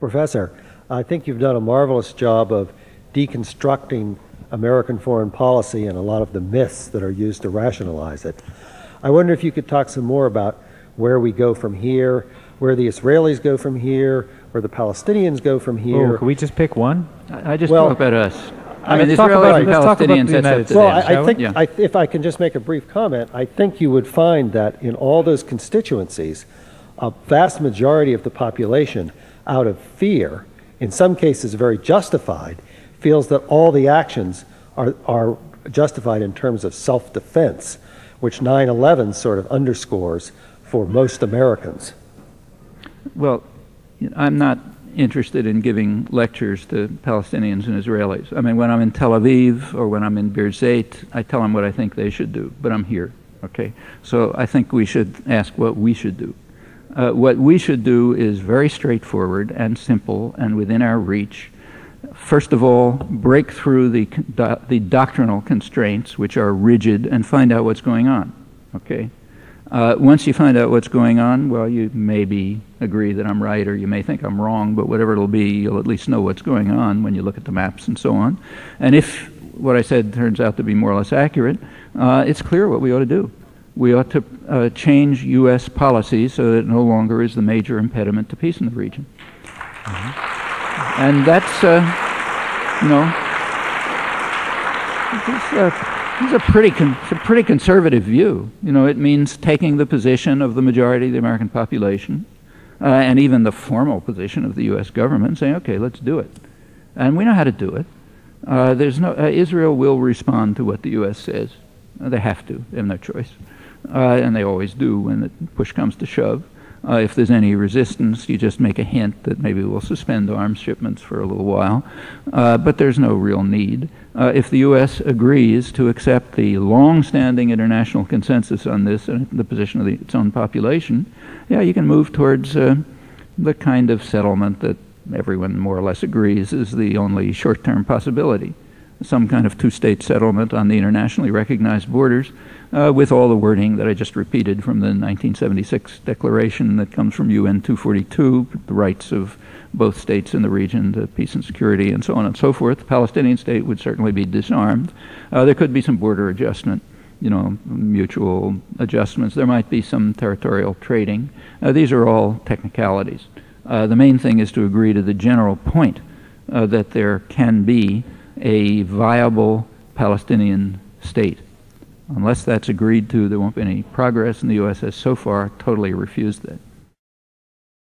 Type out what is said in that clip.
Professor, I think you've done a marvelous job of deconstructing American foreign policy and a lot of the myths that are used to rationalize it. I wonder if you could talk some more about where we go from here, where the Israelis go from here, where the Palestinians go from here. Oh, can we just pick one? I just talk about us. I mean, let's talk Israelis about- and let's talk about Palestinians, the that's up United to States. Well, them. I think, Yeah. if I can just make a brief comment, I think you would find that in all those constituencies, a vast majority of the population, out of fear, in some cases very justified, feels that all the actions are justified in terms of self-defense, which 9/11 sort of underscores for most Americans. Well, I'm not interested in giving lectures to Palestinians and Israelis. I mean, when I'm in Tel Aviv or when I'm in Birzeit, I tell them what I think they should do, but I'm here, okay? So I think we should ask what we should do. What we should do is very straightforward and simple and within our reach. First of all, break through the doctrinal constraints, which are rigid, and find out what's going on, okay? Once you find out what's going on, well, you maybe agree that I'm right or you may think I'm wrong, but whatever it'll be, you'll at least know what's going on when you look at the maps and so on. And if what I said turns out to be more or less accurate, it's clear what we ought to do. We ought to change U.S. policy so that it no longer is the major impediment to peace in the region. And that's, you know, it's a pretty conservative view. You know, it means taking the position of the majority of the American population and even the formal position of the U.S. government and saying, okay, let's do it. And we know how to do it. Israel will respond to what the U.S. says. They have to, they have no choice. And they always do when the push comes to shove. If there's any resistance, you just make a hint that maybe we'll suspend arms shipments for a little while. But there's no real need. If the U.S. agrees to accept the long-standing international consensus on this and the position of its own population, yeah, you can move towards the kind of settlement that everyone more or less agrees is the only short-term possibility. Some kind of two-state settlement on the internationally recognized borders with all the wording that I just repeated from the 1976 declaration that comes from UN 242, the rights of both states in the region to peace and security and so on and so forth. The Palestinian state would certainly be disarmed. There could be some border adjustment, you know, mutual adjustments. There might be some territorial trading. These are all technicalities. The main thing is to agree to the general point that there can be a viable Palestinian state. Unless that's agreed to, there won't be any progress, and the U.S. has so far totally refused that.